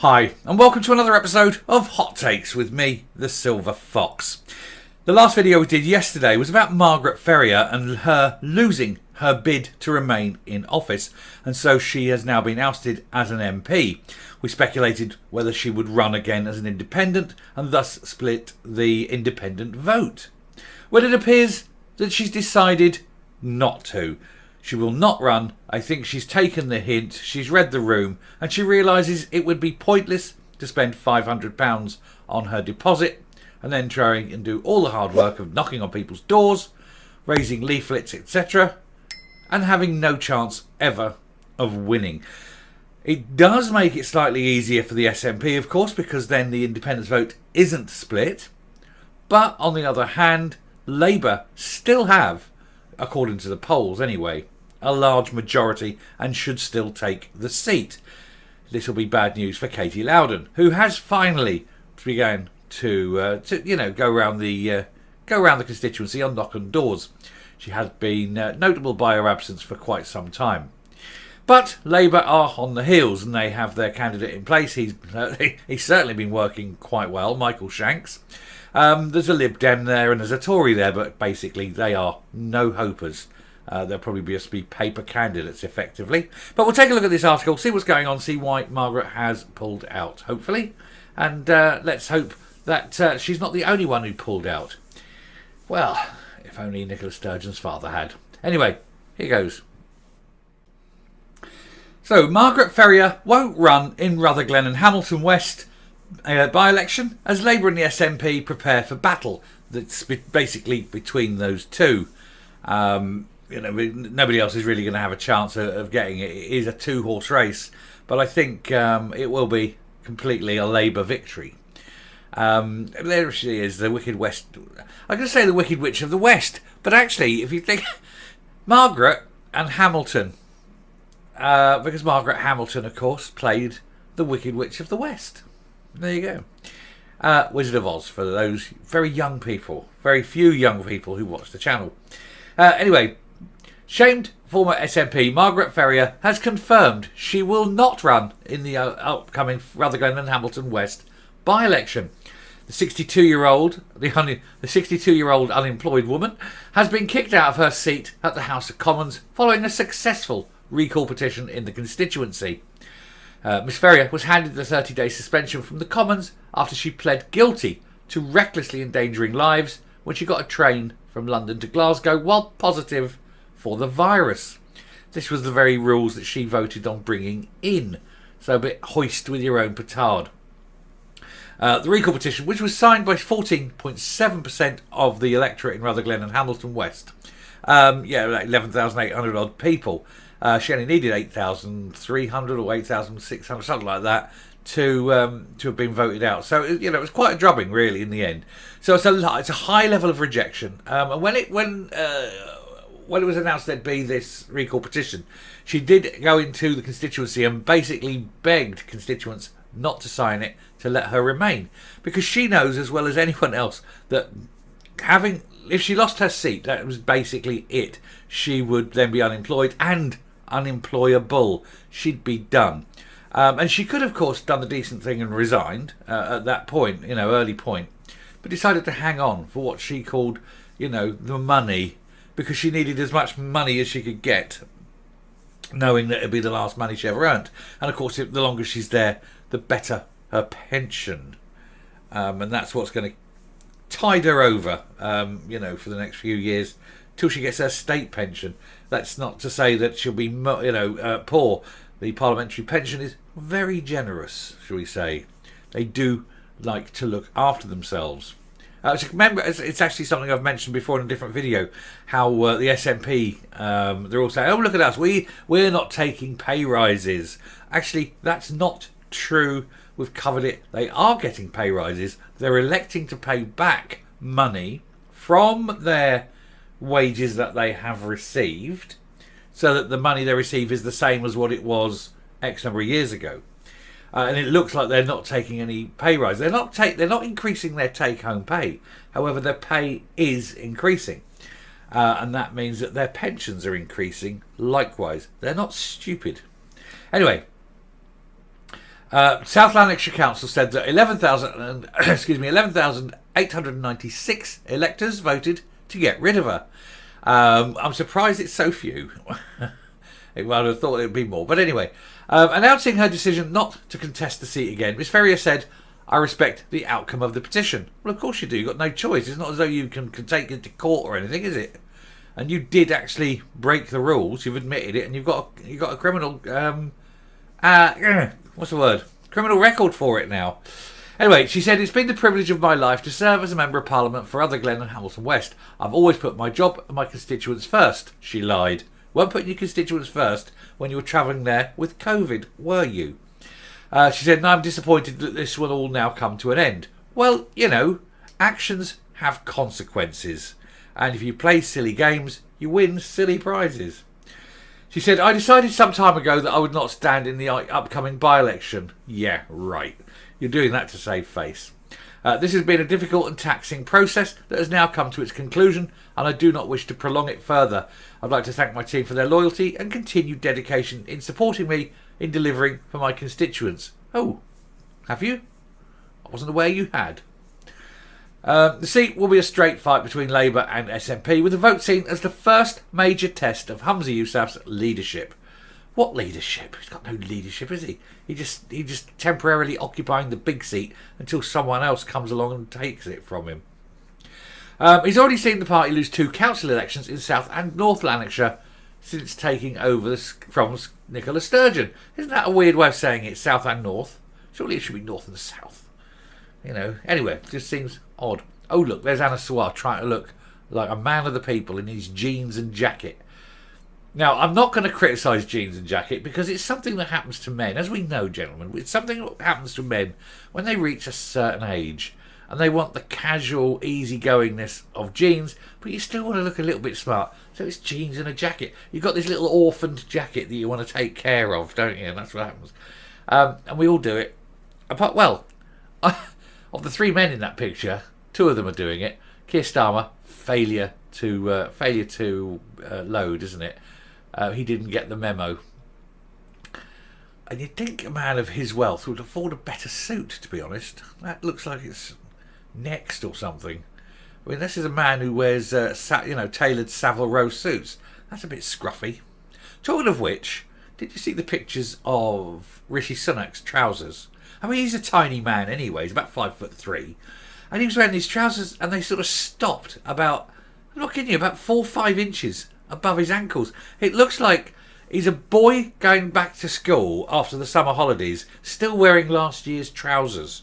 Hi, and welcome to another episode of Hot Takes with me, the Silver Fox. The last video we did yesterday was about Margaret Ferrier and her losing her bid to remain in office, and so she has now been ousted as an MP. We speculated whether she would run again as an independent and thus split the independent vote. Well, it appears that she's decided not to. She will not run. I think she's taken the hint, she's read the room, and she realises it would be pointless to spend £500 on her deposit and then try and do all the hard work of knocking on people's doors, raising leaflets, etc., and having no chance ever of winning. It does make it slightly easier for the SNP, of course, because then the independence vote isn't split. But on the other hand, Labour still have, according to the polls anyway, a large majority and should still take the seat. This will be bad news for Katie Loudon, who has finally begun to go around the constituency and knock on doors. She has been notable by her absence for quite some time. But Labour are on the heels and they have their candidate in place. He's certainly been working quite well, Michael Shanks. There's a Lib Dem there and there's a Tory there, but basically they are no hopers. They'll probably just be paper candidates effectively. But we'll take a look at this article, see what's going on, see why Margaret has pulled out, hopefully. And let's hope that she's not the only one who pulled out. Well, if only Nicola Sturgeon's father had. Anyway, here goes. So, Margaret Ferrier won't run in Rutherglen and Hamilton West by-election as Labour and the SNP prepare for battle that's basically between those two. Nobody else is really going to have a chance of getting it. It is a two-horse race, but I think it will be completely a Labour victory. There she is, the Wicked West. I'm going to say the Wicked Witch of the West, but actually, if you think Margaret and Hamilton, because Margaret Hamilton, of course, played the Wicked Witch of the West. There you go. Wizard of Oz for those very young people, very few young people who watch the channel. Anyway, shamed former SNP Margaret Ferrier has confirmed she will not run in the upcoming Rutherglen and Hamilton West by-election. The 62-year-old unemployed woman has been kicked out of her seat at the House of Commons following a successful recall petition in the constituency. Miss Ferrier was handed the 30-day suspension from the Commons after she pled guilty to recklessly endangering lives when she got a train from London to Glasgow while positive for the virus. This was the very rules that she voted on bringing in. So a bit hoist with your own petard. The recall petition, which was signed by 14.7% of the electorate in Rutherglen and Hamilton West. Like 11,800 odd people. She only needed 8,300 or 8,600, something like that, to have been voted out. So it was quite a drubbing, really, in the end. So it's a high level of rejection. And when it was announced there'd be this recall petition, she did go into the constituency and basically begged constituents not to sign it, to let her remain, because she knows as well as anyone else that if she lost her seat, that was basically it. She would then be unemployed and unemployable. She'd be done. And she could, of course, done the decent thing and resigned at that point, early point, but decided to hang on for what she called, the money, because she needed as much money as she could get, knowing that it'd be the last money she ever earned. And of course, the longer she's there, the better her pension. And that's what's going to tide her over, for the next few years till she gets her state pension. That's not to say that she'll be, poor. The parliamentary pension is very generous, shall we say. They do like to look after themselves. Remember, it's actually something I've mentioned before in a different video, how the SNP, they're all saying, oh, look at us, we're not taking pay rises. Actually, that's not true. We've covered it. They are getting pay rises. They're electing to pay back money from their wages that they have received, so that the money they receive is the same as what it was X number of years ago. And it looks like they're not taking any pay rise. They're not increasing their take-home pay. However, their pay is increasing, and that means that their pensions are increasing likewise. They're not stupid. Anyway, South Lanarkshire Council said that 11,896 electors voted to get rid of her. I'm surprised it's so few. I would have thought it would be more. But anyway, announcing her decision not to contest the seat again, Miss Ferrier said, "I respect the outcome of the petition." Well, of course you do. You've got no choice. It's not as though you can take it to court or anything, is it? And you did actually break the rules. You've admitted it, and you've got a criminal what's the word? Criminal record for it now. Anyway, she said, "It's been the privilege of my life to serve as a Member of Parliament for Rutherglen and Hamilton West. I've always put my job and my constituents first." She lied. Weren't putting your constituents first when you were travelling there with COVID, were you? She said, "And I'm disappointed that this will all now come to an end." Well, you know, actions have consequences. And if you play silly games, you win silly prizes. She said, "I decided some time ago that I would not stand in the upcoming by-election." Yeah, right. You're doing that to save face. "This has been a difficult and taxing process that has now come to its conclusion, and I do not wish to prolong it further. I'd like to thank my team for their loyalty and continued dedication in supporting me in delivering for my constituents." Oh, have you? I wasn't aware you had. The seat will be a straight fight between Labour and SNP, with the vote seen as the first major test of Humza Yousaf's leadership. What leadership? He's got no leadership, is he? He's just temporarily occupying the big seat until someone else comes along and takes it from him. He's already seen the party lose 2 council elections in South and North Lanarkshire since taking over from Nicola Sturgeon. Isn't that a weird way of saying it, South and North? Surely it should be North and South. You know, anyway, it just seems odd. Oh, look, there's Anna Sawar trying to look like a man of the people in his jeans and jacket. Now, I'm not going to criticise jeans and jacket because it's something that happens to men. As we know, gentlemen, it's something that happens to men when they reach a certain age and they want the casual easygoingness of jeans, but you still want to look a little bit smart. So it's jeans and a jacket. You've got this little orphaned jacket that you want to take care of, don't you? And that's what happens. And we all do it. Of the 3 men in that picture, 2 of them are doing it. Keir Starmer, failure to load, isn't it? He didn't get the memo. And you'd think a man of his wealth would afford a better suit, to be honest. That looks like it's Next or something. I mean, this is a man who wears tailored Savile Row suits. That's a bit scruffy. Talking of which, did you see the pictures of Rishi Sunak's trousers? I mean, he's a tiny man anyway. He's about 5'3", and he was wearing these trousers, and they sort of stopped about, I'm not kidding you, about 4 or 5 inches above his ankles. It looks like he's a boy going back to school after the summer holidays, still wearing last year's trousers.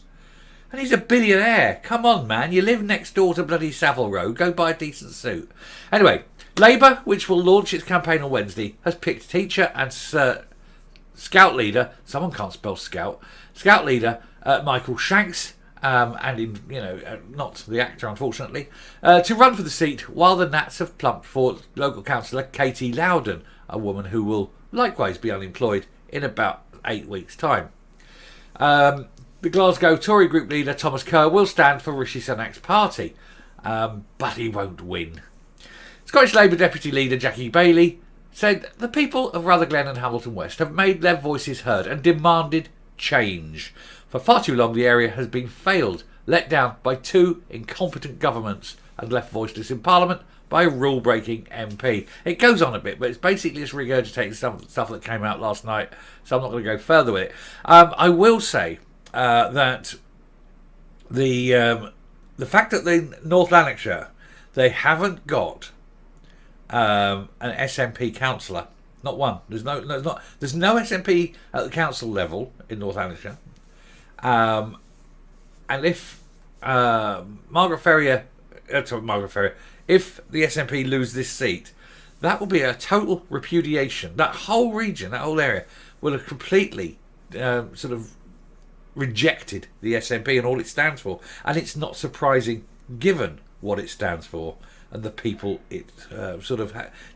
And he's a billionaire. Come on, man. You live next door to bloody Savile Row. Go buy a decent suit. Anyway, Labour, which will launch its campaign on Wednesday, has picked teacher and Scout leader, someone can't spell Scout, Scout leader Michael Shanks, not the actor unfortunately, to run for the seat, while the Nats have plumped for local councillor Katie Loudon, a woman who will likewise be unemployed in about 8 weeks' time. The Glasgow Tory group leader Thomas Kerr will stand for Rishi Sunak's party, but he won't win. Scottish Labour Deputy Leader Jackie Bailey said the people of Rutherglen and Hamilton West have made their voices heard and demanded change. For far too long the area has been failed, let down by 2 incompetent governments and left voiceless in Parliament by a rule-breaking MP. It goes on a bit, but it's basically just regurgitating stuff that came out last night, so I'm not going to go further with it. I will say that the fact that the North Lanarkshire, they haven't got an SNP councillor, not one. There's no SNP at the council level in North Lanarkshire. And if Margaret Ferrier, if the SNP lose this seat, that will be a total repudiation. That whole region, that whole area, will have completely sort of rejected the SNP and all it stands for. And it's not surprising, given what it stands for and the people it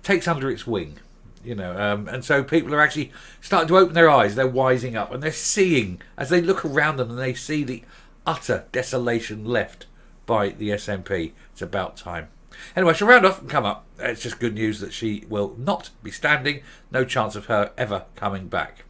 takes under its wing. And so people are actually starting to open their eyes. They're wising up, and they're seeing, as they look around them and they see the utter desolation left by the SNP. It's about time. Anyway, she'll round off and come up. It's just good news that she will not be standing. No chance of her ever coming back.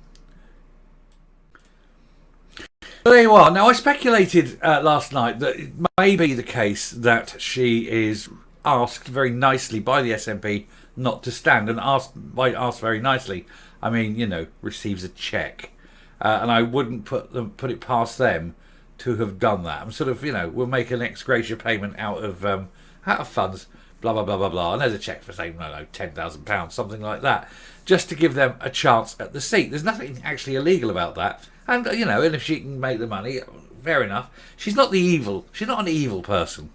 Well, there you are. Now, I speculated last night that it may be the case that she is asked very nicely by the SNP not to stand, and asked very nicely, I mean, receives a cheque, and I wouldn't put it past them to have done that. I'm sort of, we'll make an ex gratia payment out of funds, blah blah blah blah blah, and there's a cheque for say, I don't know, £10,000, something like that, just to give them a chance at the seat. There's nothing actually illegal about that, and and if she can make the money, fair enough. She's not an evil person,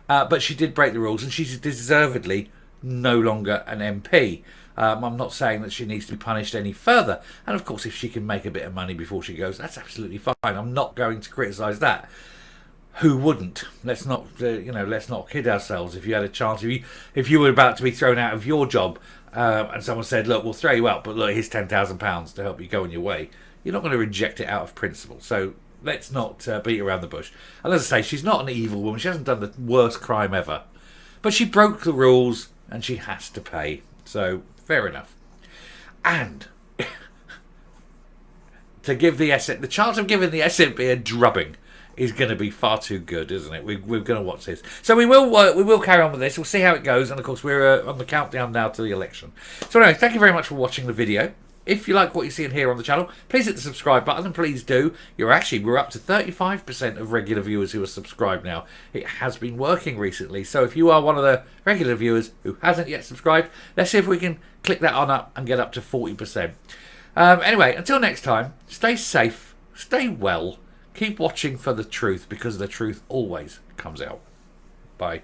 but she did break the rules, and she's deservedly no longer an MP. I'm not saying that she needs to be punished any further, and of course, if she can make a bit of money before she goes, that's absolutely fine. I'm not going to criticise that. Who wouldn't? Let's not, let's not kid ourselves. If you had a chance, if you were about to be thrown out of your job, and someone said, "Look, we'll throw you out, but look, here's £10,000 to help you go on your way," you're not going to reject it out of principle. So let's not beat around the bush. And as I say, she's not an evil woman. She hasn't done the worst crime ever, but she broke the rules and she has to pay. So fair enough. And to give the chance of giving the SNP a drubbing is going to be far too good, isn't it? We're going to watch this. So we will carry on with this. We'll see how it goes. And of course, we're on the countdown now to the election. So anyway, thank you very much for watching the video. If you like what you see and hear on the channel, please hit the subscribe button, and please do. We're up to 35% of regular viewers who are subscribed now. It has been working recently. So if you are one of the regular viewers who hasn't yet subscribed, let's see if we can click that on up and get up to 40%. Anyway, until next time, stay safe, stay well. Keep watching for the truth, because the truth always comes out. Bye.